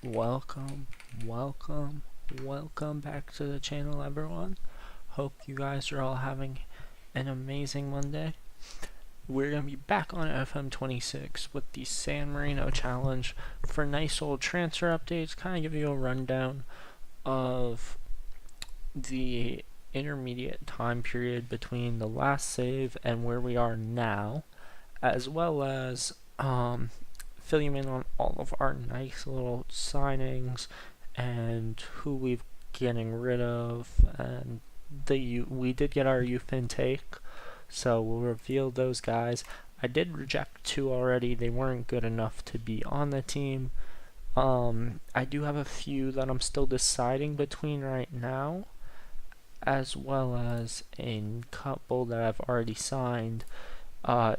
Welcome, welcome, welcome back to the channel, everyone. Hope you guys are all having an amazing Monday. We're going to be back on FM26 with the San Marino Challenge for nice old transfer updates, kind of give you a rundown of the intermediate time period between the last save and where we are now, as well as fill you in on all of our nice little signings and who we've getting rid of, and we did get our youth intake, so we'll reveal those guys. I did reject 2 already. They weren't good enough to be on the team. I do have a few that I'm still deciding between right now, as well as a couple that I've already signed.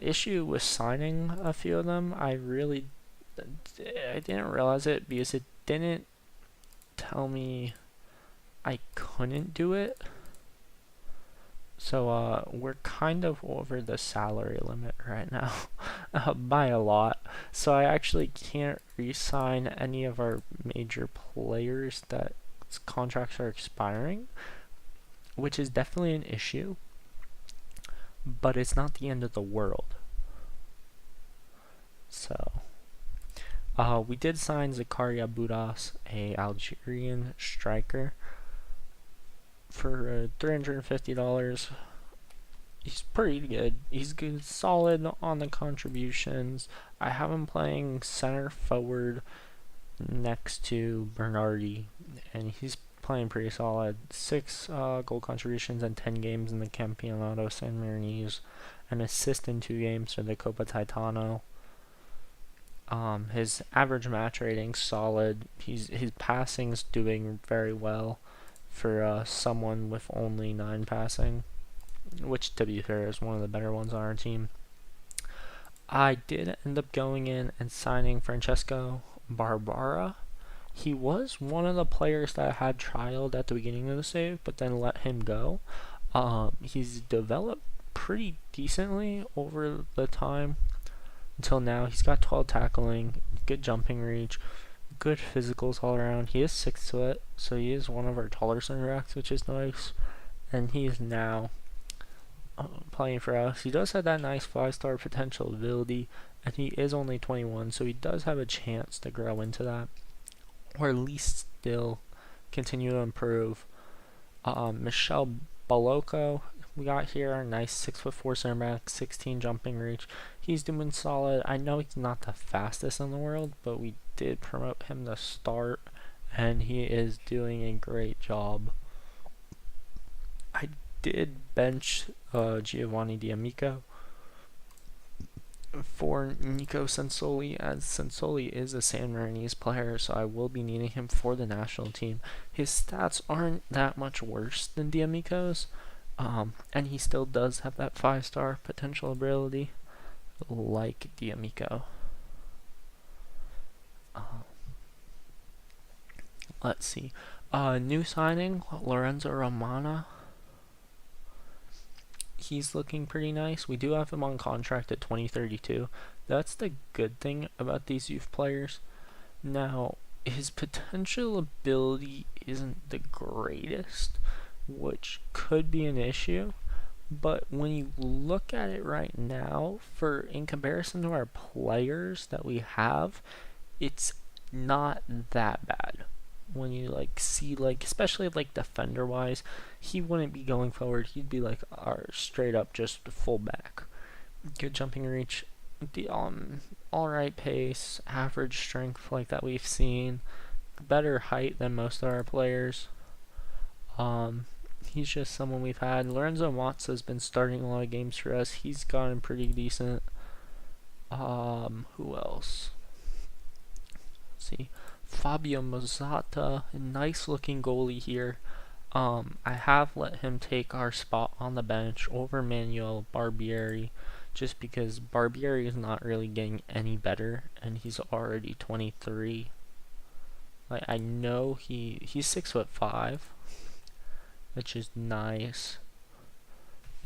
Issue with signing a few of them, I didn't realize it because it didn't tell me I couldn't do it. So we're kind of over the salary limit right now by a lot. So I actually can't re-sign any of our major players that contracts are expiring, which is definitely an issue, but it's not the end of the world. So we did sign Zakaria Budas, a Algerian striker, for $350. He's pretty good. He's good, solid on the contributions. I have him playing center forward next to Bernardi, and he's playing pretty solid. 6 goal contributions in 10 games in the Campeonato San Marinese, an assist in 2 games for the Coppa Titano. His average match rating's solid. His passing's doing very well for someone with only 9 passing, which, to be fair, is one of the better ones on our team. I did end up going in and signing Francesco Barbara. He was one of the players that I had trialed at the beginning of the save, but then let him go. He's developed pretty decently over the time until now. He's got 12 tackling, good jumping reach, good physicals all around. He is 6 foot, so he is one of our taller center backs, which is nice. And he is now playing for us. He does have that nice 5-star potential ability, and he is only 21, so he does have a chance to grow into that, or at least still continue to improve. Michel Balocco, we got here, our nice 6'4" center back, 16 jumping reach. He's doing solid. I know he's not the fastest in the world, but we did promote him to start, and he is doing a great job. I did bench Giovanni D'Amico for Nico Sensoli, as Sensoli is a San Marinese player, so I will be needing him for the national team. His stats aren't that much worse than D'Amico's, and he still does have that 5-star potential ability, like D'Amico. Let's see. New signing, Lorenzo Romana. He's looking pretty nice. We do have him on contract at 2032. That's the good thing about these youth players. Now, his potential ability isn't the greatest, which could be an issue, but when you look at it right now, in comparison to our players that we have, it's not that bad. When you see, especially defender wise, he wouldn't be going forward. He'd be our straight up just fullback. Good jumping reach, the alright pace, average strength that we've seen, better height than most of our players. He's just someone we've had. Lorenzo Matza has been starting a lot of games for us. He's gotten pretty decent. Who else? Let's see. Fabio Mazzata, a nice looking goalie here. I have let him take our spot on the bench over Manuel Barbieri, just because Barbieri is not really getting any better, and he's already 23. I know he's 6'5", which is nice,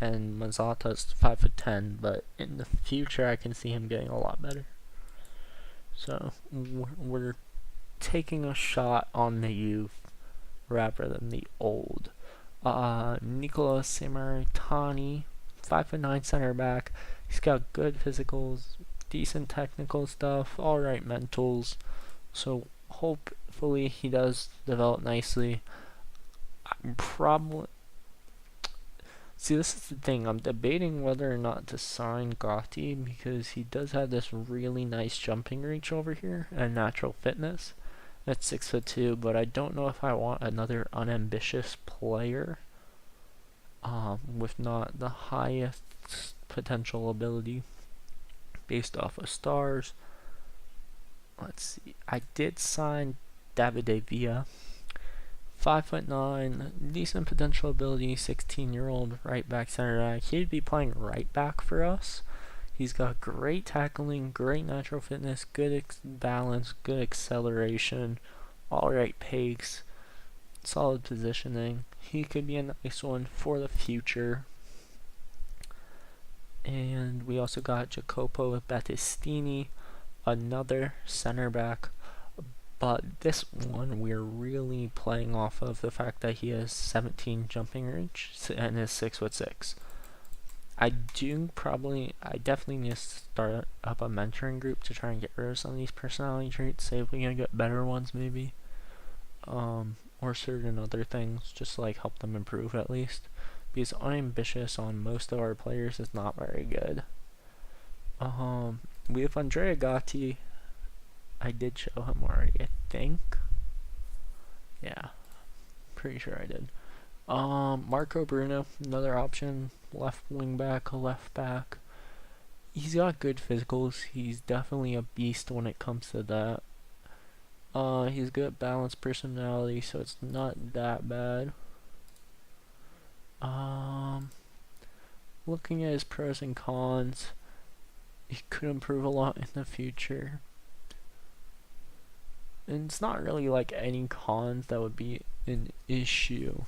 and Mazzata's 5'10", but in the future I can see him getting a lot better. So we're taking a shot on the youth rather than the old. Nicola Samaritani, 5'9" center back. He's got good physicals, decent technical stuff, alright mentals. So hopefully he does develop nicely. I'm probably See, this is the thing. I'm debating whether or not to sign Gotti because he does have this really nice jumping reach over here and natural fitness at 6'2", but I don't know if I want another unambitious player with not the highest potential ability based off of stars. Let's see. I did sign Davide Villa. 5'9", decent potential ability, 16-year-old right back, center back. He'd be playing right back for us. He's got great tackling, great natural fitness, good balance, good acceleration, alright pace, solid positioning. He could be a nice one for the future. And we also got Jacopo Battistini, another center back. But this one, we're really playing off of the fact that he has 17 jumping reach and is 6'6". I definitely need to start up a mentoring group to try and get rid of some of these personality traits, see if we can get better ones maybe. Or certain other things, just to like help them improve at least. Because unambitious on most of our players is not very good. We have Andrea Gatti. I did show him already, I think. Yeah, pretty sure I did. Marco Bruno, another option, left wing back, left back. He's got good physicals. He's definitely a beast when it comes to that. He's good balanced personality, so it's not that bad. Looking at his pros and cons, he could improve a lot in the future. And it's not really like any cons that would be an issue.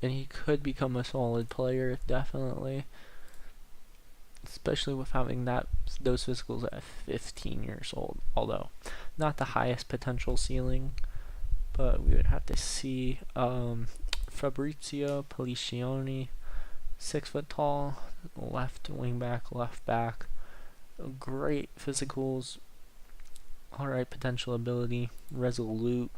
And he could become a solid player, definitely. Especially with having those physicals at 15 years old. Although, not the highest potential ceiling. But we would have to see. Fabrizio Policioni, 6 foot tall, left wing back, left back. Great physicals. Alright potential ability, resolute.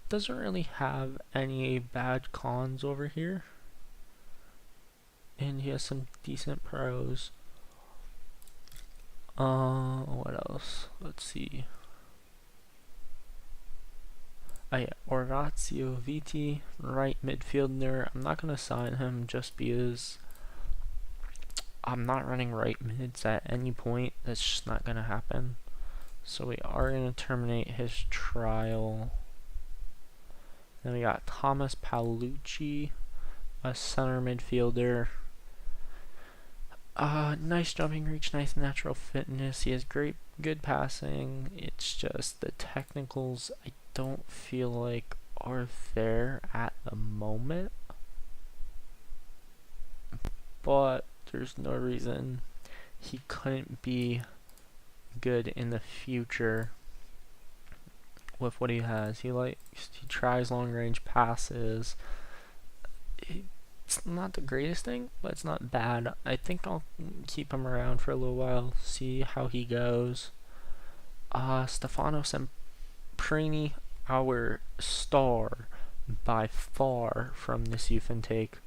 Doesn't really have any bad cons over here. And he has some decent pros. What else? Let's see. Orazio Viti, right midfielder. I'm not gonna sign him just because I'm not running right mids at any point. That's just not going to happen. So we are going to terminate his trial. Then we got Thomas Paolucci, a center midfielder. Nice jumping reach, nice natural fitness. He has good passing. It's just the technicals I don't feel like are there at the moment. But there's no reason he couldn't be good in the future with what he has. He tries long range passes. It's not the greatest thing, but it's not bad. I think I'll keep him around for a little while, see how he goes. Stefano Semprini, our star by far from this youth intake.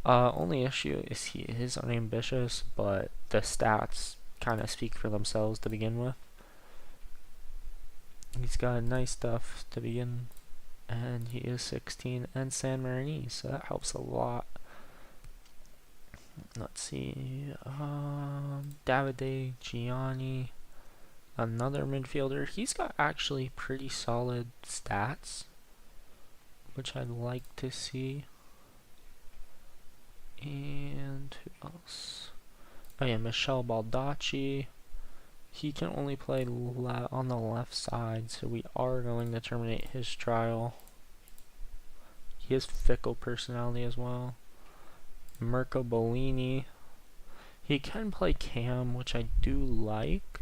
Only issue is he is unambitious, but the stats kind of speak for themselves to begin with. He's got nice stuff to begin, and he is 16 and San Marino, so that helps a lot. Let's see, Davide Gianni, another midfielder. He's got actually pretty solid stats, which I'd like to see. And who else? Oh yeah, Michel Baldacci. He can only play on the left side, so we are going to terminate his trial. He has fickle personality as well. Mirko Bolini. He can play cam, which I do like,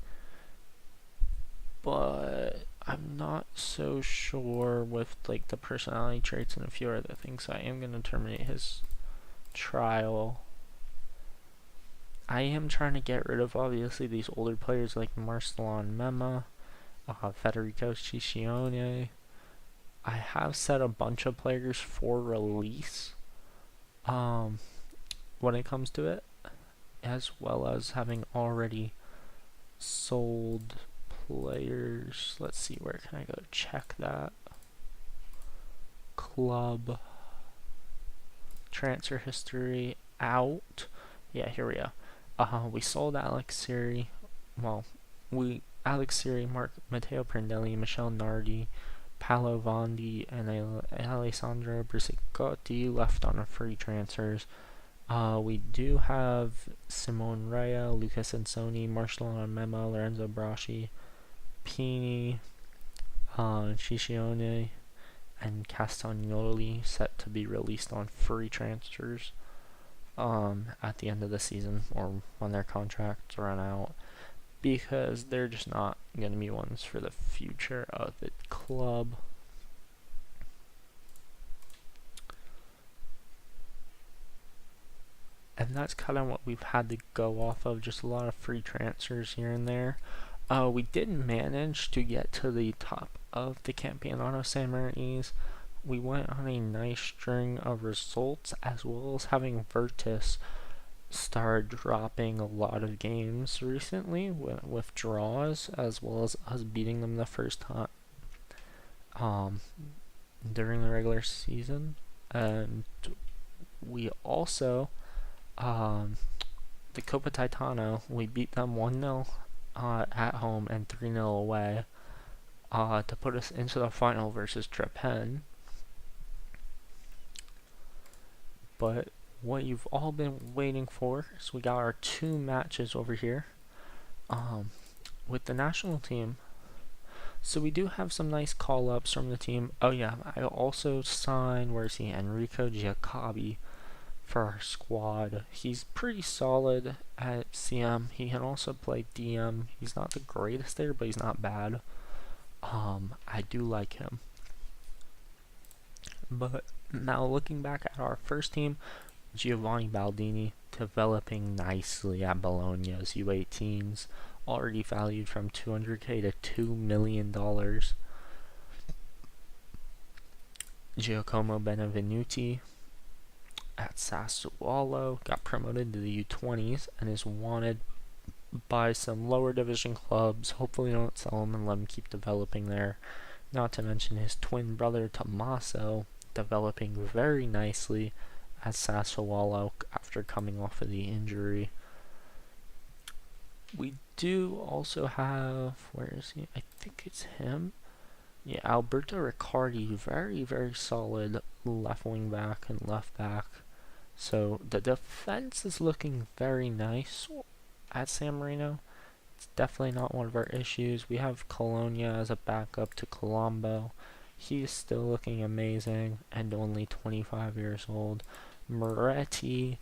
but I'm not so sure with like the personality traits and a few other things. So I am going to terminate his trial. I am trying to get rid of obviously these older players like Marcelon Mema, Federico Ciccione. I have set a bunch of players for release when it comes to it, as well as having already sold players. Let's see, where can I go check that? Club transfer history out. Yeah, here we go. We sold Alex Siri. Well, Alex Siri, Matteo Prandelli, Michel Nardi, Paolo Vondi, and Alessandro Brisicotti left on free transfers. We do have Simone Rea, Lucas Insoni, Marcelon Memo, Lorenzo Braschi, Pini, Ciccione, and Castagnoli set to be released on free transfers at the end of the season or when their contracts run out, because they're just not going to be ones for the future of the club. And that's kind of what we've had to go off of, just a lot of free transfers here and there. We did manage to get to the top of the Campeonato San Marinese. We went on a nice string of results, as well as having Virtus start dropping a lot of games recently with draws, as well as us beating them the first time during the regular season. And we also the Coppa Titano, we beat them 1-0 at home and 3-0 away to put us into the final versus Trepen. But what you've all been waiting for is we got our 2 matches over here with the national team. So we do have some nice call-ups from the team. Oh yeah, I also signed, where is he, Enrico Giacobbi for our squad. He's pretty solid at CM. He can also play DM. He's not the greatest there, but he's not bad. I do like him. But now looking back at our first team, Giovanni Baldini developing nicely at Bologna's U18s, already valued from $200K to $2 million. Giacomo Benevenuti at Sassuolo got promoted to the U20s and is wanted by some lower division clubs. Hopefully don't sell him and let him keep developing there. Not to mention his twin brother Tommaso developing very nicely at Sassuolo after coming off of the injury. We do also have, where is he? I think it's him. Yeah, Alberto Riccardi, very, very solid left wing back and left back. So the defense is looking very nice at San Marino. It's definitely not one of our issues. We have Colonia as a backup to Colombo. He's still looking amazing and only 25 years old. Moretti,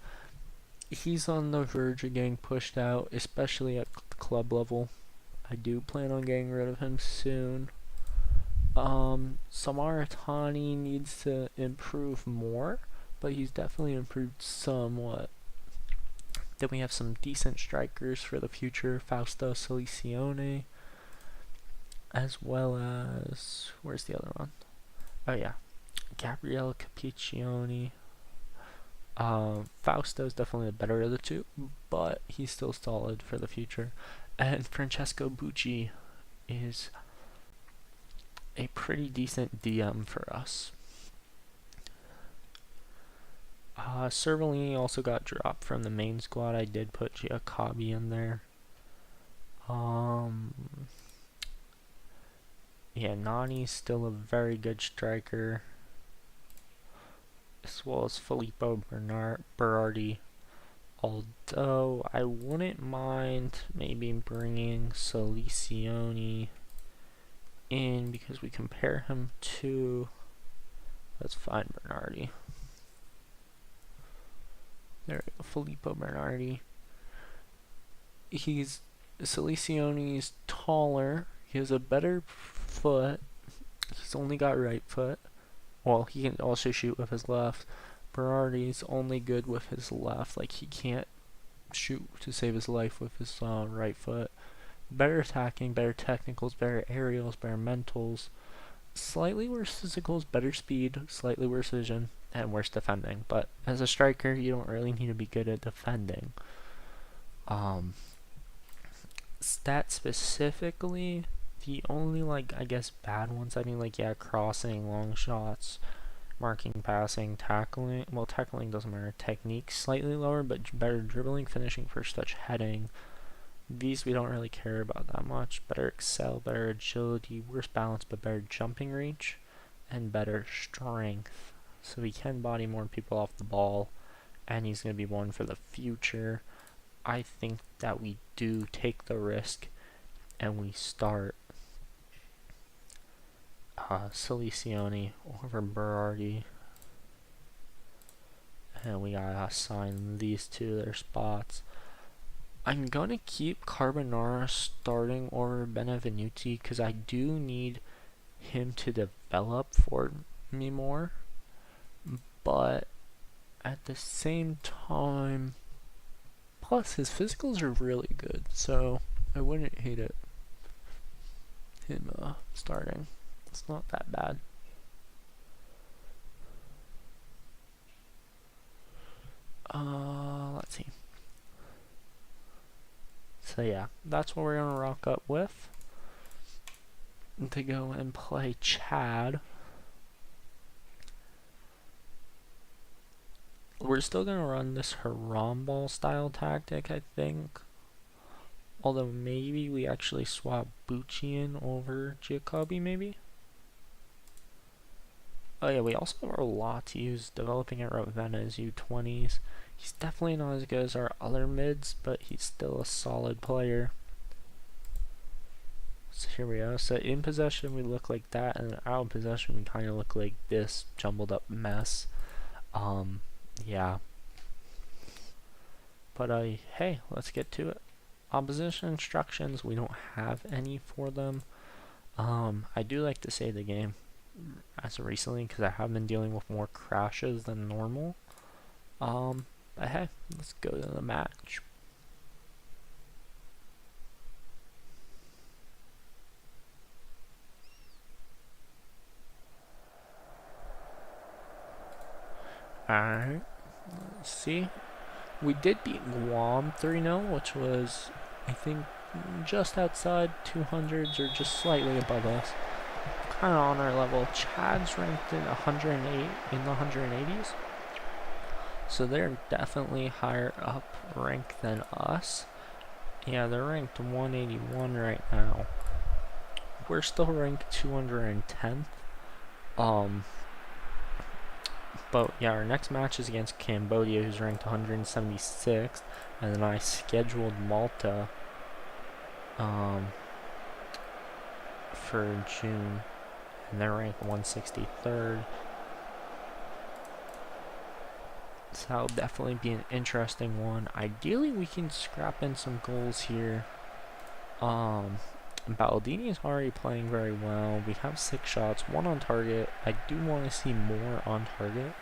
he's on the verge of getting pushed out, especially at club level. I do plan on getting rid of him soon. Samaritani needs to improve more, but he's definitely improved somewhat. Then we have some decent strikers for the future. Fausto Salicione, as well as, where's the other one? Oh yeah, Gabriele Capiccioni. Fausto's definitely the better of the two, but he's still solid for the future. And Francesco Bucci is a pretty decent DM for us. Cervellini also got dropped from the main squad. I did put Giacobbi in there. Yeah, Nani's still a very good striker, as well as Filippo Berardi. Although I wouldn't mind maybe bringing Salicione in, because we compare him to, let's find Bernardi. There we go, Filippo Bernardi. he's Silicione's taller. He has a better foot. He's only got right foot. Well, he can also shoot with his left. Berardi's only good with his left. Like, he can't shoot to save his life with his right foot. Better attacking, better technicals, better aerials, better mentals. Slightly worse physicals, better speed, slightly worse vision, and worse defending. But as a striker, you don't really need to be good at defending. Stat specifically, the only, like, I guess bad ones, I mean, like, yeah, crossing, long shots, marking, passing, tackling. Well, tackling doesn't matter. Technique slightly lower, but better dribbling, finishing, first touch, heading. These we don't really care about that much. Better excel, better agility, worse balance, but better jumping reach, and better strength. So he can body more people off the ball, and he's going to be one for the future. I think that we do take the risk, and we start Silicione over Berardi. And we gotta assign these two their spots. I'm gonna keep Carbonara starting over Benevenuti because I do need him to develop for me more. But at the same time, plus his physicals are really good, so I wouldn't hate it. Him starting. It's not that bad. Let's see. So yeah, that's what we're gonna rock up with to go and play Chad. We're still gonna run this Harambal style tactic, I think. Although maybe we actually swap Bucci in over Giacobbe, maybe. Oh yeah, we also have our Latius developing at Ravenna's U20s. He's definitely not as good as our other mids, but he's still a solid player. So here we go. So in possession we look like that, and out of possession we kind of look like this jumbled up mess. Yeah. But hey, let's get to it. Opposition instructions, we don't have any for them. I do like to save the game as of recently because I have been dealing with more crashes than normal. But hey, let's go to the match. Alright, let's see. We did beat Guam 3-0, which was, I think, just outside 200s or just slightly above us. Kind of on our level. Chad's ranked in 108 in the 180s. So they're definitely higher up ranked than us. Yeah, they're ranked 181 right now. We're still ranked 210th. But yeah, our next match is against Cambodia, who's ranked 176th, and then I scheduled Malta for June, and they're ranked 163rd. So that'll definitely be an interesting one. Ideally, we can scrap in some goals here. Baldini is already playing very well. We have 6 shots, 1 on target. I do want to see more on target.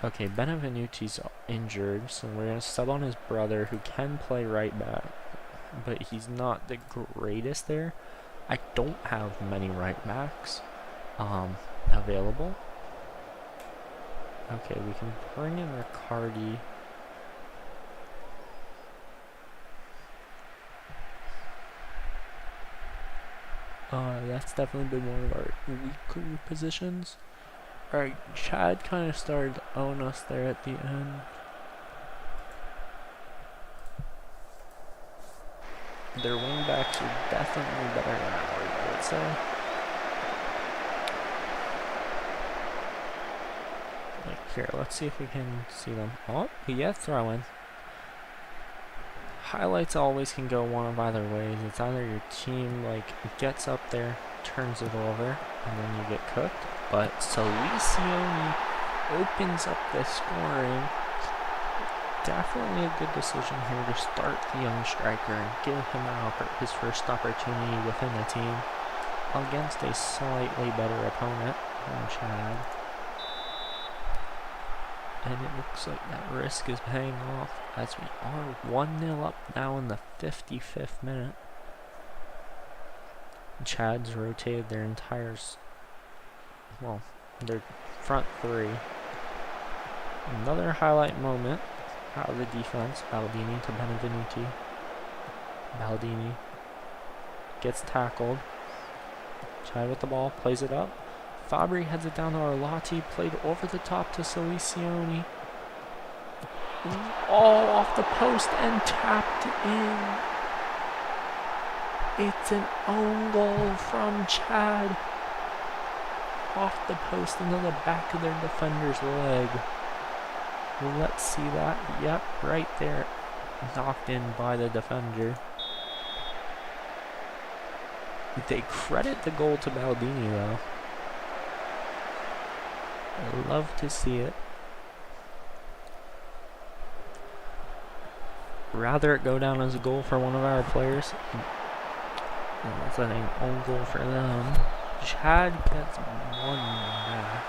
Okay, Benevenuti's injured, so we're going to sub on his brother, who can play right back, but he's not the greatest there. I don't have many right backs available. Okay, we can bring in Riccardi. That's definitely been one of our weaker positions. Alright, Chad kind of started to own us there at the end. Their wingbacks are definitely better than ours, I would say. Like here, let's see if we can see them. Oh, yeah, throw in. Highlights always can go one of either ways. It's either your team like gets up there, turns it over, and then you get cooked. But Silicione opens up the scoring Definitely a good decision here to start the young striker and give him his first opportunity within the team against a slightly better opponent than Chad. And it looks like that risk is paying off as we are 1-0 up now in the 55th minute. Chad's rotated their their front three. Another highlight moment out of the defense. Baldini to Benevenuti. Baldini gets tackled. Chad with the ball, plays it up. Fabri heads it down to Arlotti, played over the top to Salicioni. All off the post and tapped in. It's an own goal from Chad. Off the post into the back of their defender's leg. Let's see that. Yep, right there. Knocked in by the defender. They credit the goal to Baldini though. I love to see it. Rather it go down as a goal for one of our players. That's an own goal for them. Chad gets one back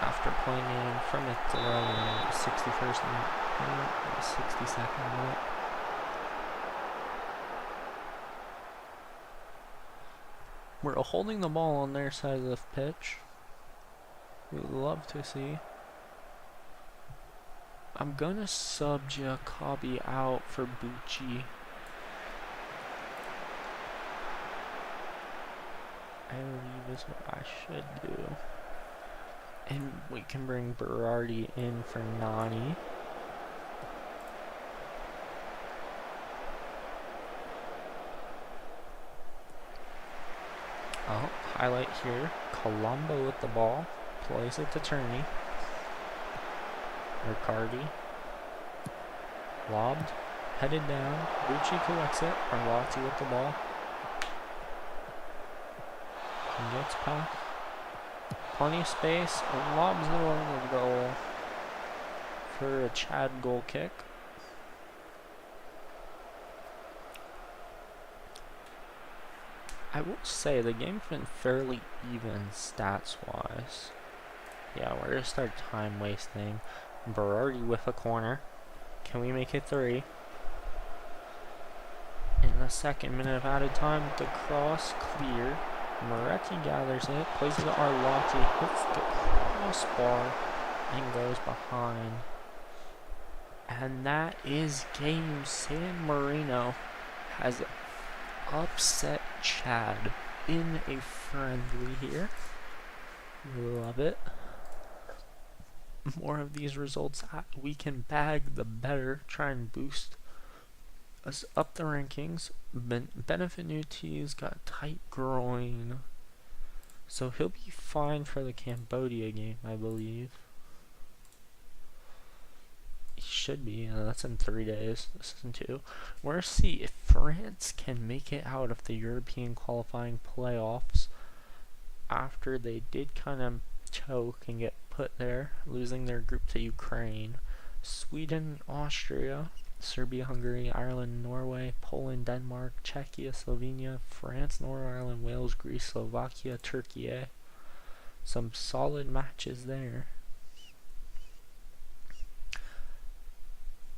after playing in from a throw in the 61st minute, 62nd minute. We're holding the ball on their side of the pitch. We'd love to see. I'm gonna sub Jacobi out for Bucci. I believe is what I should do. And we can bring Berardi in for Nani. Oh, highlight here. Colombo with the ball. Plays it to Turney. Riccardi. Lobbed. Headed down. Bucci collects it. Arlotti with the ball. He gets past. Plenty of space. Lobs it over the goal for a Chad goal kick. I will say the game's been fairly even stats-wise. Yeah, we're gonna start time wasting. Berardi with a corner. Can we make it 3? In the second minute of added time, the cross clear. Moretti gathers it, plays it to Arlotti, hits the crossbar, and goes behind. And that is game. San Marino has upset Chad in a friendly here. Love it. More of these results we can bag, the better. Try and boost us up the rankings. Benevenuti's got a tight groin, so he'll be fine for the Cambodia game, I believe. He should be. That's in 3 days. This is in 2. We're gonna see if France can make it out of the European qualifying playoffs after they did kind of choke and get put there, losing their group to Ukraine. Sweden, Austria, Serbia, Hungary, Ireland, Norway, Poland, Denmark, Czechia, Slovenia, France, Northern Ireland, Wales, Greece, Slovakia, Turkey. Some solid matches there.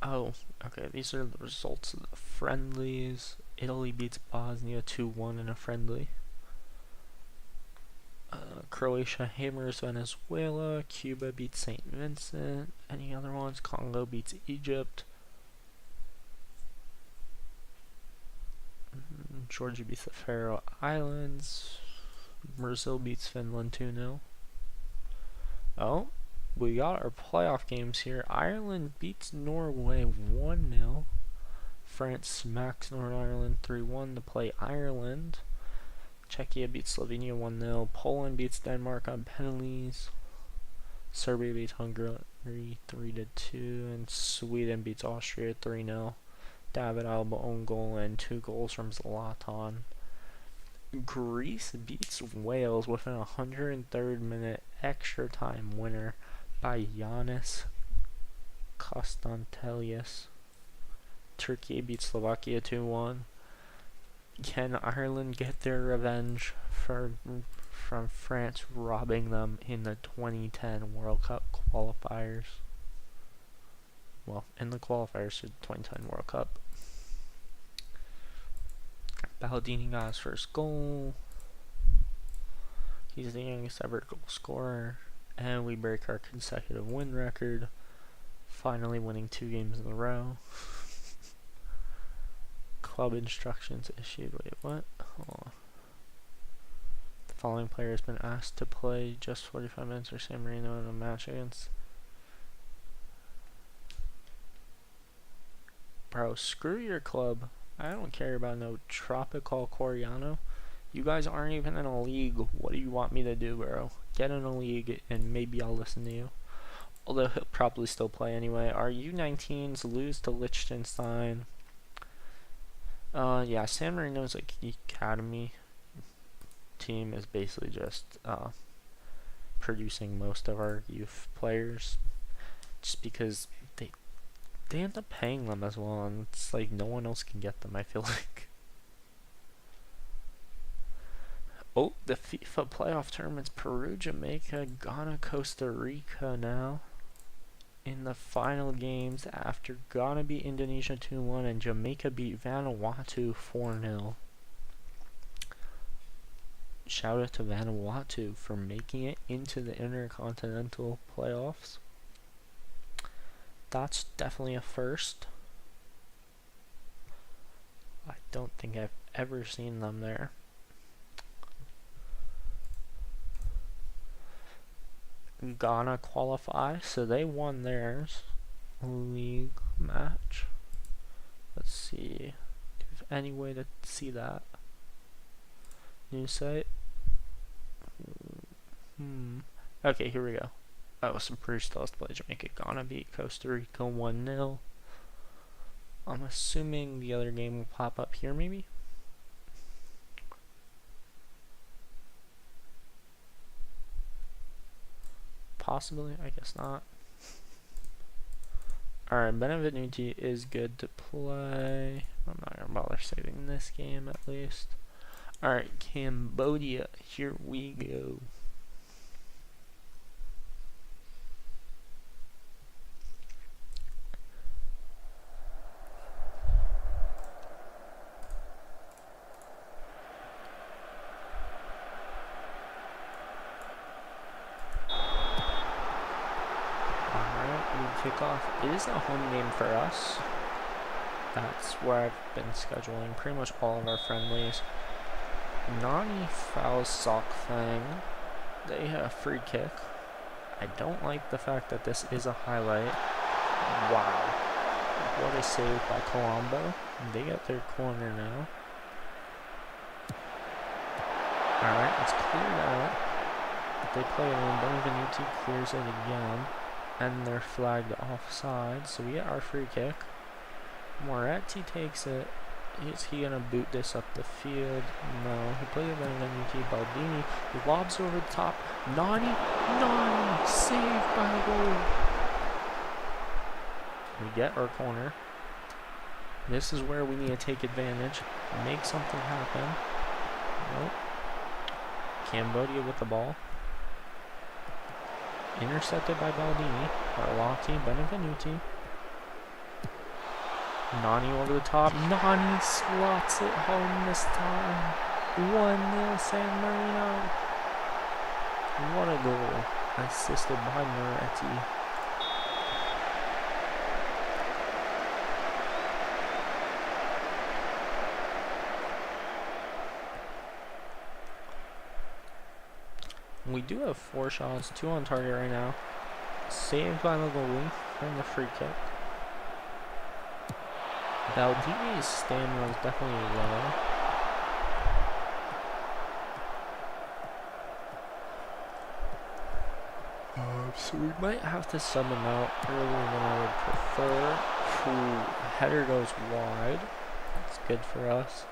Oh, okay, these are the results of the friendlies. Italy beats Bosnia 2-1 in a friendly. Croatia hammers Venezuela. Cuba beats St. Vincent. Any other ones? Congo beats Egypt. Georgia beats the Faroe Islands. Brazil beats Finland 2-0. Oh, we got our playoff games here. Ireland beats Norway 1-0. France smacks Northern Ireland 3-1 to play Ireland. Czechia beats Slovenia 1-0. Poland beats Denmark on penalties. Serbia beats Hungary 3-2. And Sweden beats Austria 3-0. David Alba own goal and 2 goals from Zlatan. Greece beats Wales with an 103rd minute extra time winner by Giannis Konstantelius. Turkey beats Slovakia 2-1. Can Ireland get their revenge from France robbing them in the 2010 World Cup qualifiers? Well, in the qualifiers for the 2010 World Cup. Baldini got his first goal. He's the youngest ever goal scorer. And we break our consecutive win record. Finally winning 2 games in a row. Club instructions issued. Wait, what? Hold on. The following player has been asked to play just 45 minutes for San Marino in a match against... Bro, screw your club. I don't care about no Tropical Coreano. You guys aren't even in a league. What do you want me to do, bro? Get in a league and maybe I'll listen to you. Although he'll probably still play anyway. Our U19s lose to Liechtenstein. Yeah, San Marino's like academy team is basically just producing most of our youth players, just because they end up paying them as well, and it's like no one else can get them, I feel like. Oh, the FIFA playoff tournaments: Peru, Jamaica, Ghana, Costa Rica now in the final games after Ghana beat Indonesia 2-1 and Jamaica beat Vanuatu 4-0. Shout out to Vanuatu for making it into the Intercontinental playoffs. That's definitely a first. I don't think I've ever seen them there. Ghana qualify, so they won theirs league match. Let's see. Do you have any way to see that? New site? Okay, here we go. Oh, so Peru still has to play Jamaica. Ghana beat Costa Rica 1-0. I'm assuming the other game will pop up here, maybe? Possibly, I guess not. Alright, Benevenuti is good to play. I'm not gonna bother saving this game at least. Alright, Cambodia, here we go. Kickoff is a home game for us. That's where I've been scheduling pretty much all of our friendlies. Nani fouls Sock Fang. They have a free kick. I don't like the fact that this is a highlight. Wow. What a save by Colombo. They get their corner now. Alright, it's cleared out. They play it in. Benevenuti clears it again. And they're flagged offside, so we get our free kick. Moretti takes it. Is he gonna boot this up the field? No. He plays it Benevenuti. Baldini lobs over the top. Nani saved by the goal. We get our corner. This is where we need to take advantage, make something happen. Nope. Cambodia with the ball. Intercepted by Baldini. Arlotti, Benevenuti. Nani over the top. Nani slots it home this time. 1-0 San Marino. What a goal. Assisted by Moretti. We do have 4 shots, 2 on target right now. Saved by the goalie from the free kick. Baldini's stamina is definitely low. So we might have to sub him out earlier than I would prefer. Header goes wide. That's good for us.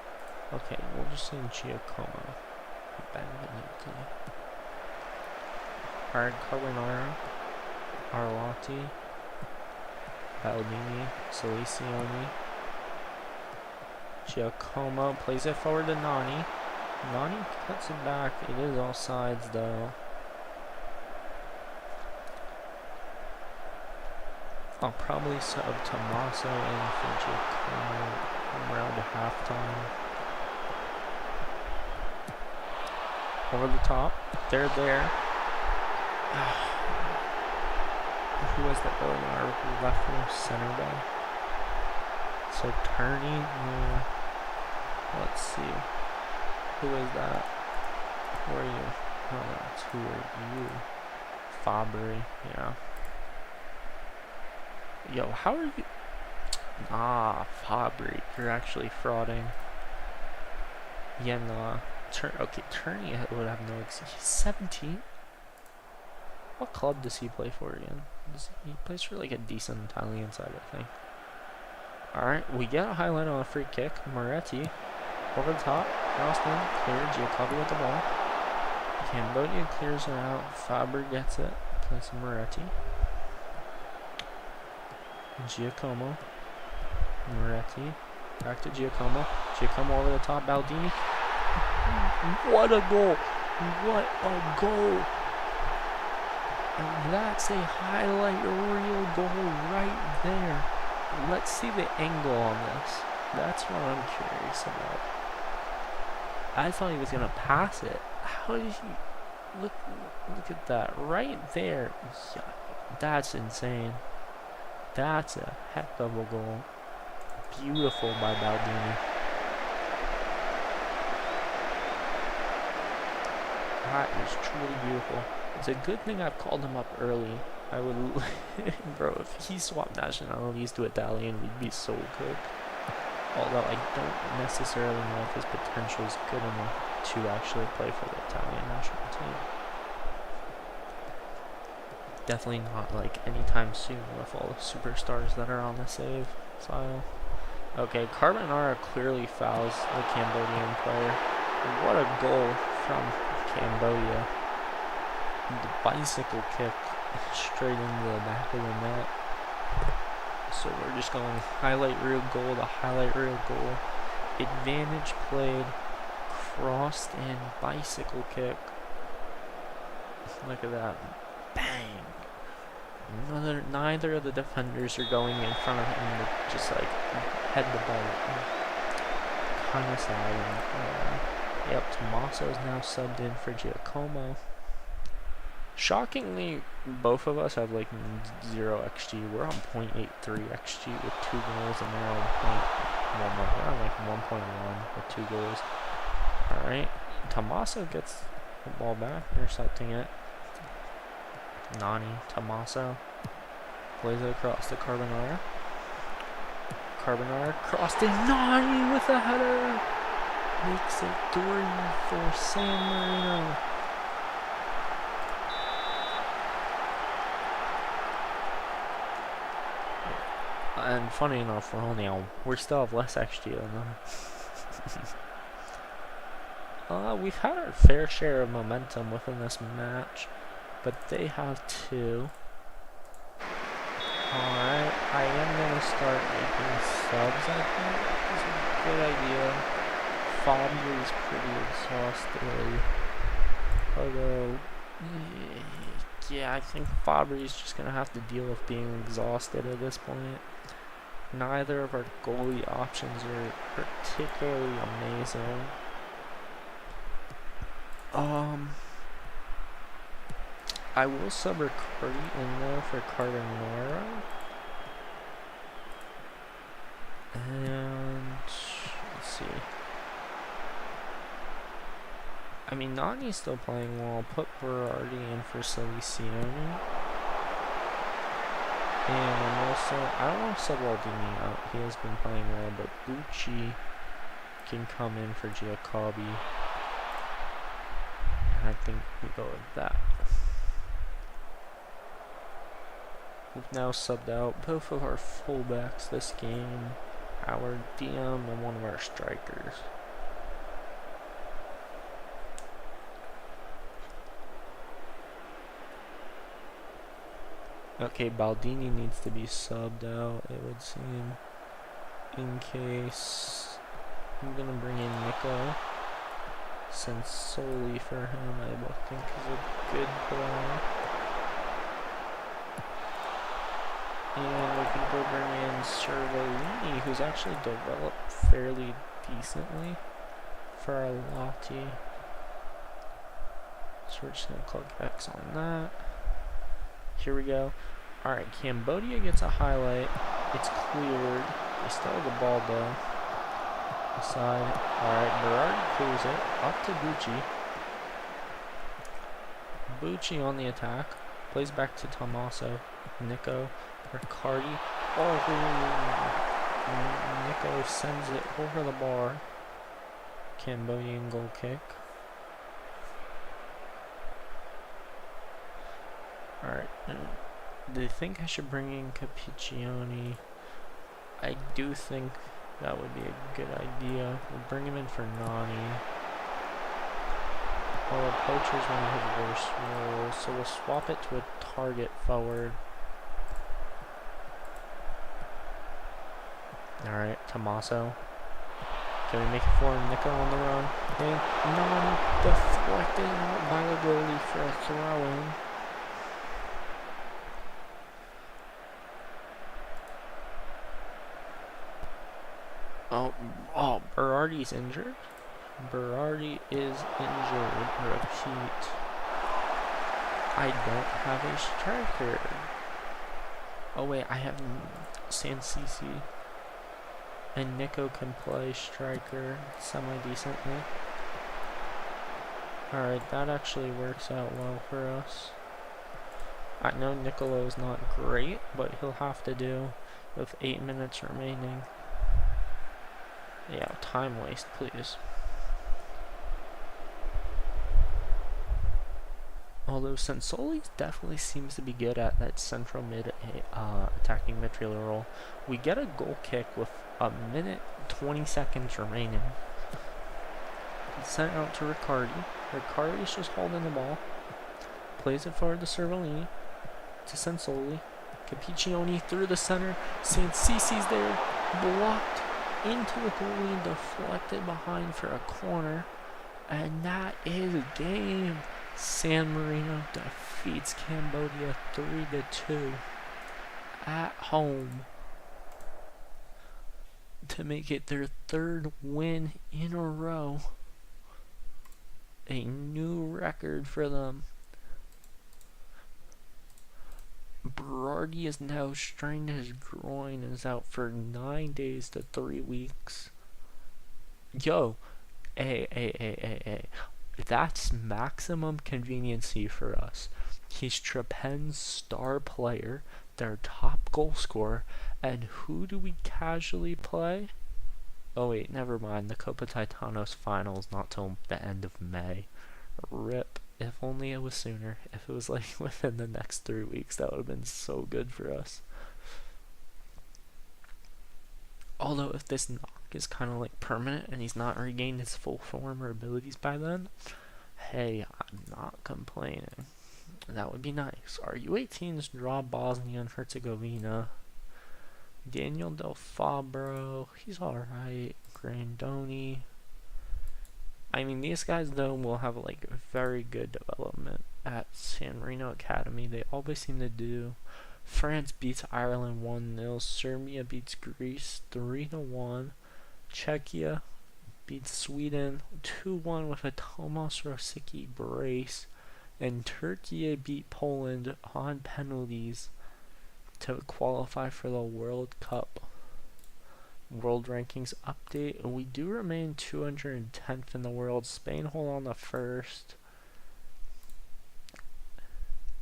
Okay, we'll just send Giacomo. Benevenuti. Alright, Carbonara. Arlotti. Baldini, Salicioni. Giacomo plays it forward to Nani. Nani cuts it back. It is all sides though. I'll probably sub Tommaso in for Giacomo around halftime. Over the top. They're there. Who was that going our left wing center back? So Turney. Let's see. Who is that? Who are you? Oh, that's who are you? Fabry. Yeah. Yo, how are you? Ah, Fabry. You're actually frauding. Yeah, no. Okay, Turney would have no excuse. He's 17? What club does he play for again? He plays for like a decent Italian side, I think. Alright, we get a highlight on a free kick. Moretti over the top. Crossed in. Clear. Giacobi with the ball. Cambodia clears it out. Faber gets it. Plays Moretti. Giacomo. Moretti. Back to Giacomo. Giacomo over the top. Baldini. What a goal! What a goal! And that's a highlight reel goal right there. Let's see the angle on this. That's what I'm curious about. I thought he was gonna pass it. How did he look at that right there? Yeah, that's insane. That's a heck of a goal. Beautiful by Baldini. That is truly beautiful. It's a good thing I've called him up early. I would, bro, if he swapped nationalities to Italian, we'd be so good. Although I don't necessarily know if his potential is good enough to actually play for the Italian national team. Definitely not like anytime soon with all the superstars that are on the save file. Okay, Carbonara clearly fouls the Cambodian player. What a goal from Cambodia. The bicycle kick straight into the back of the net. So we're just going highlight reel goal to highlight reel goal. Advantage played, crossed in, bicycle kick. Look at that. Bang! Neither of the defenders are going in front of him to just like head the ball. Kind of sad. Yep, Tommaso's now subbed in for Giacomo. Shockingly, both of us have like 0 XG. We're on 0.83 XG with 2 goals, and they're on 0.11. We're on like 1.1 with 2 goals. Alright, Tommaso gets the ball back, intercepting it. Nani, Tommaso plays it across to Carbonara. Carbonara crossed in. Nani with a header! Makes it 3 for San Marino. And funny enough, we still have less XG than them. We've had our fair share of momentum within this match, but they have 2. Alright, I am going to start making subs, I think. It's a good idea. Fabry's pretty exhausted. Although, yeah, I think Fabry's just going to have to deal with being exhausted at this point. Neither of our goalie options are particularly amazing. I will sub Riccardi in there for Carbonara. And let's see. I mean, Nani's still playing well. I'll put Berardi in for Salicioni. And I'm also, I don't want to sub Aldini out. He has been playing well, but Bucci can come in for Giacobi. And I think we go with that. We've now subbed out both of our fullbacks this game, our DM and one of our strikers. Okay, Baldini needs to be subbed out, it would seem. In case... I'm gonna bring in Nico. Sensoli for him, I think is a good player. And we can go bring in Cervellini, who's actually developed fairly decently for our Lottie. So we're just going to click X on that. Here we go. Alright, Cambodia gets a highlight. It's cleared. They still have the ball though. Aside. Alright, Berardi clears it. Up to Bucci. Bucci on the attack. Plays back to Tommaso. Nico. Riccardi. Oh, Nico sends it over the bar. Cambodian goal kick. Alright. Do you think I should bring in Capiccioni? I do think that would be a good idea. We'll bring him in for Nani. Well, Poacher's one of his worst roles, so we'll swap it to a target forward. Alright, Tommaso. Can we make it for Nico on the run? And Nani deflected out by the goalie for a throw-in. Oh, Berardi's injured? Berardi is injured. Repeat. I don't have a striker. Oh wait, I have Sansisi. And Nico can play striker semi-decently. Alright, that actually works out well for us. I know Nicolo's not great, but he'll have to do with 8 minutes remaining. Yeah, time waste, please. Although Sensoli definitely seems to be good at that central mid attacking midfielder role. We get a goal kick with a minute 20 seconds remaining. It's sent out to Riccardi. Riccardi's just holding the ball. Plays it forward to Cervellini. To Sensoli. Capiccioni through the center. Sansisi's there. Blocked into the goalie and deflected behind for a corner. And that is game. San Marino defeats Cambodia 3-2 at home to make it their third win in a row. A new record for them. Berardi is now strained his groin and is out for 9 days to 3 weeks. Yo, hey. That's maximum conveniency for us. He's Trepen's star player, their top goal scorer, and who do we casually play? Oh wait, never mind. The Copa Titanos finals not till the end of May. RIP. If only it was sooner. If it was like within the next 3 weeks, that would have been so good for us. Although if this knock is kind of like permanent and he's not regained his full form or abilities by then, hey, I'm not complaining. That would be nice. Our U18s draw Bosnia and Herzegovina. Daniel Del Fabro, he's alright. Grandoni. I mean, these guys though will have like very good development at San Marino Academy. They always seem to do. France beats Ireland 1-0. Serbia beats Greece 3-1. Czechia beats Sweden 2-1 with a Tomas Rosicki brace. And Turkey beat Poland on penalties to qualify for the World Cup. World rankings update. We do remain 210th in the world. Spain hold on to first.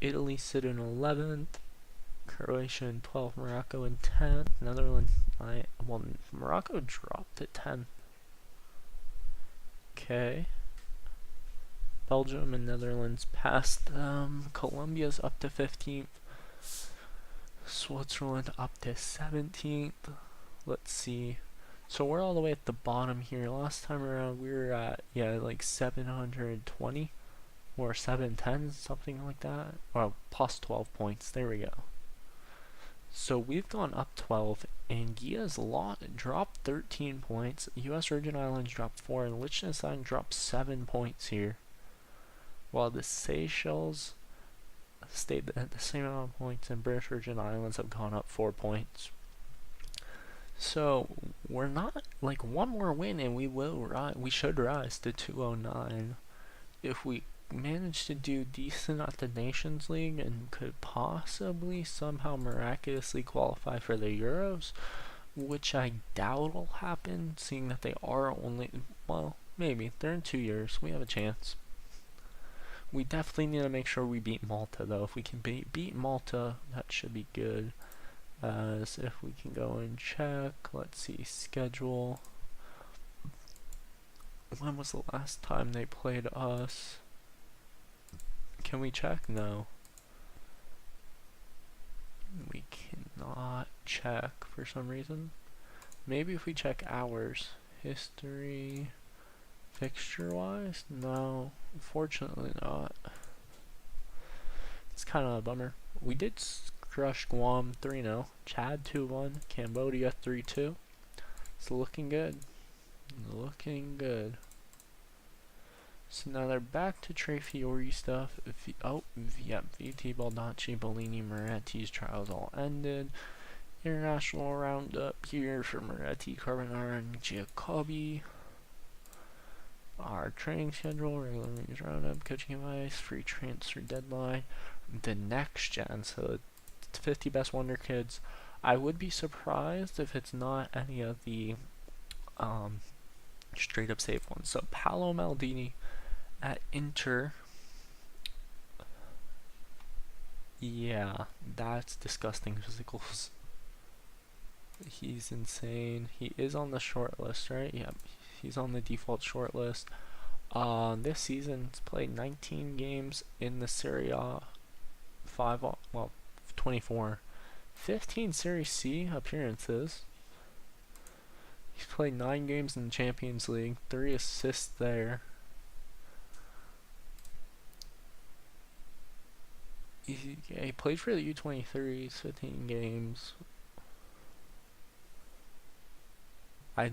Italy sit in 11th. Croatia in 12th. Morocco in 10th. Netherlands 9th. Well, Morocco dropped to 10th. Okay. Belgium and Netherlands passed them. Colombia's up to 15th. Switzerland up to 17th. Let's see. So we're all the way at the bottom here. Last time around we were at, like 720 or 710, something like that. Or plus 12 points. There we go. So we've gone up 12, and Gia's dropped 13 points. U.S. Virgin Islands dropped 4, and Liechtenstein dropped 7 points here. While the Seychelles stayed at the same amount of points, and British Virgin Islands have gone up 4 points. So we're not like one more win, and we should rise to 209 if we manage to do decent at the Nations League and could possibly somehow miraculously qualify for the Euros, which I doubt will happen, seeing that they are only, well, maybe they're in 2 years. We have a chance. We definitely need to make sure we beat Malta, though. If we can beat Malta, that should be good. As if we can go and check, let's see, schedule. When was the last time they played us? Can we check? No. We cannot check for some reason. Maybe if we check hours. History. Fixture wise? No. Unfortunately not. It's kind of a bummer. We did crush Guam 3-0. Chad 2-1. Cambodia 3-2. It's looking good. Looking good. So now they're back to Tre Fiori stuff. VT Baldacci, Bellini, Moretti's trials all ended. International roundup here for Moretti, Carbonara, and Giacobbi. Our training schedule, regular news roundup, coaching advice, free transfer deadline, the next gen, so the 50 best wonder kids. I would be surprised if it's not any of the straight up safe ones. So Paolo Maldini at Inter. Yeah, that's disgusting physicals. He's insane. He is on the short list, right? Yeah, he's on the default short list. This season, he's played 19 games in the Serie A, 24. 15 Serie C appearances. He's played 9 games in the Champions League, 3 assists there. He played for the U23s, 15 games.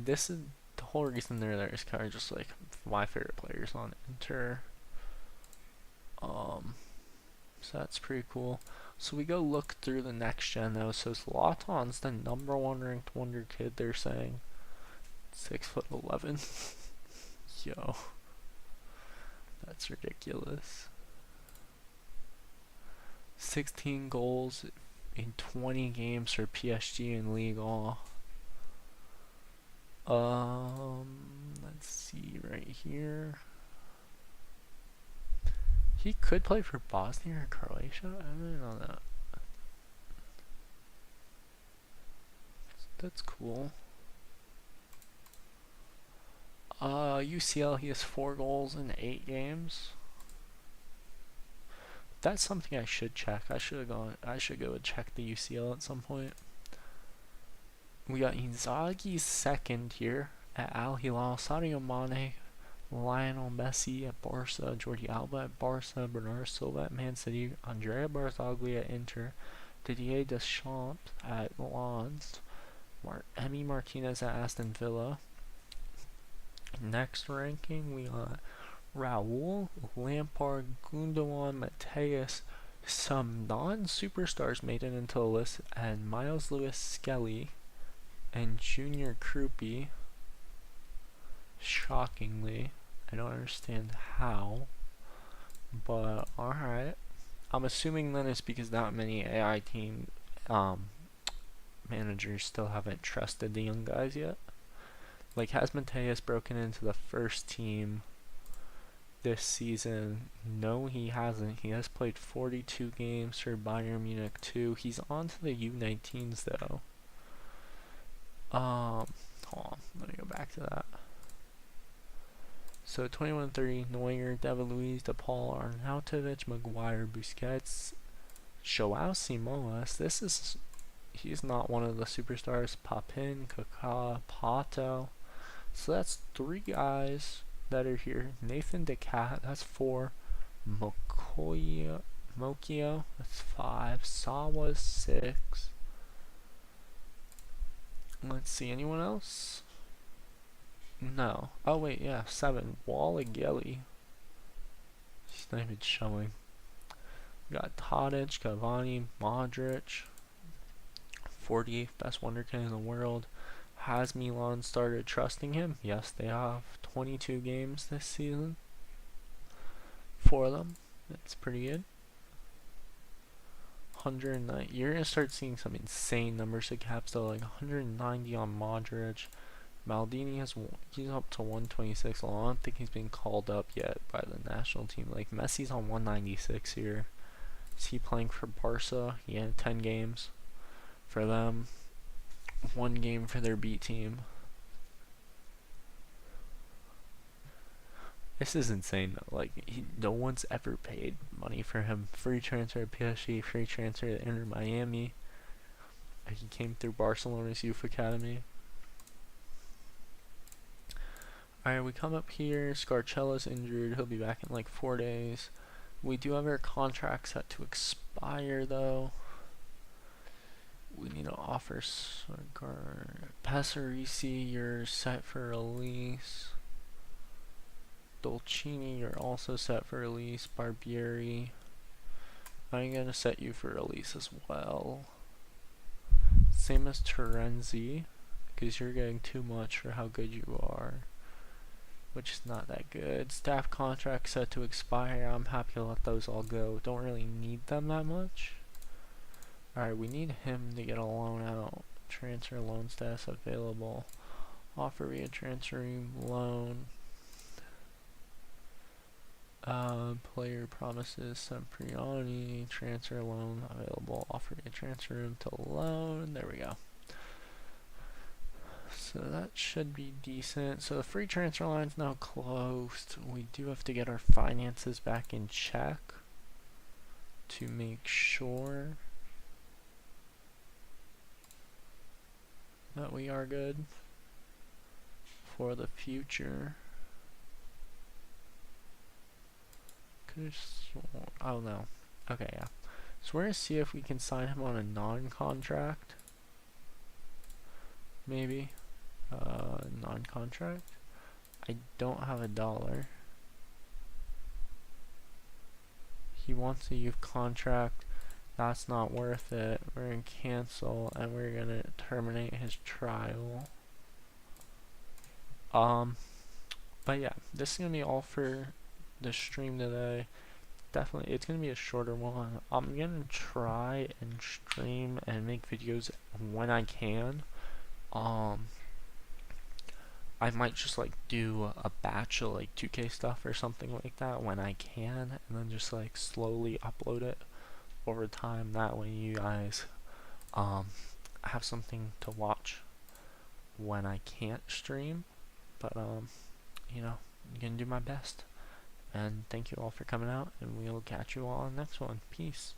This is the whole reason they're there is kind of just like my favorite players on Inter. So that's pretty cool. So we go look through the next gen though. So Zlatan's the number 1 ranked wonder kid. They're saying 6'11". Yo, that's ridiculous. 16 goals in 20 games for PSG in Ligue 1. Let's see right here. He could play for Bosnia or Croatia. I don't know that. That's cool. UCL, he has 4 goals in 8 games. That's something I should check. I should go and check the UCL at some point. We got Inzaghi's second here at Al Hilal, Sadio Mane, Lionel Messi at Barca, Jordi Alba at Barca, Bernardo Silva at Man City, Andrea Barzagli at Inter, Didier Deschamps at Lens, Emi Martinez at Aston Villa. Next ranking, we got Raul, Lampard, Gundogan, Mateus. Some non-superstars made it into the list, and Miles Lewis Skelly and Junior Krupi. Shockingly, I don't understand how, but alright. I'm assuming then it's because that many AI team managers still haven't trusted the young guys yet. Like, has Mateus broken into the first team this season? No, he hasn't. He has played 42 games for Bayern Munich too. He's on to the U19s though. Hold on, let me go back to that. So 21-30, Neuer, David Luiz, DePaul, Arnautovic, Maguire, Busquets, Joao Simoas. He's not one of the superstars. Papin, Kaká, Pato. So that's 3 guys that are here. Nathan DeCat, that's 4. Mokio, that's 5. Sawa's 6. Let's see, anyone else? No. Oh wait, yeah, 7. Wallageli. He's not even showing. We got Tadic, Cavani, Modric. 48th best wonderkid in the world. Has Milan started trusting him? Yes, they have. 22 games this season for them. That's pretty good. 109. You're gonna start seeing some insane numbers of caps though, like 190 on Modric. Maldini he's up to 126. I don't think he's been called up yet by the national team. Like Messi's on 196 here. Is he playing for Barca? Yeah, 10 games for them. 1 game for their B team. This is insane though. Like no one's ever paid money for him. Free transfer to PSG, free transfer to Inter Miami. He came through Barcelona's youth academy. Alright, we come up here. Scarcella's injured. He'll be back in like 4 days. We do have our contract set to expire though. We need to offer Passerisi, you're set for release. Dolcini, you're also set for release. Barbieri, I'm gonna set you for release as well. Same as Terenzi, because you're getting too much for how good you are, which is not that good. Staff contract set to expire. I'm happy to let those all go. Don't really need them that much. Alright, we need him to get a loan out. Transfer loan status available. Offer via transferring loan. Player promises Sempriani. Transfer loan available. Offer via transfer room to loan. There we go. So that should be decent. So the free transfer line's now closed. We do have to get our finances back in check to make sure that we are good for the future. Oh no. Okay, yeah. So we're gonna see if we can sign him on a non-contract. Maybe. Non-contract. I don't have $1. He wants a youth contract. That's not worth it. We're gonna cancel and we're gonna terminate his trial. But yeah, this is gonna be all for the stream today. Definitely, it's gonna be a shorter one. I'm gonna try and stream and make videos when I can. I might just like do a batch of like 2K stuff or something like that when I can, and then just like slowly upload it over time. That way you guys have something to watch when I can't stream. But you know, I'm gonna do my best. And thank you all for coming out, and we'll catch you all on the next one. Peace.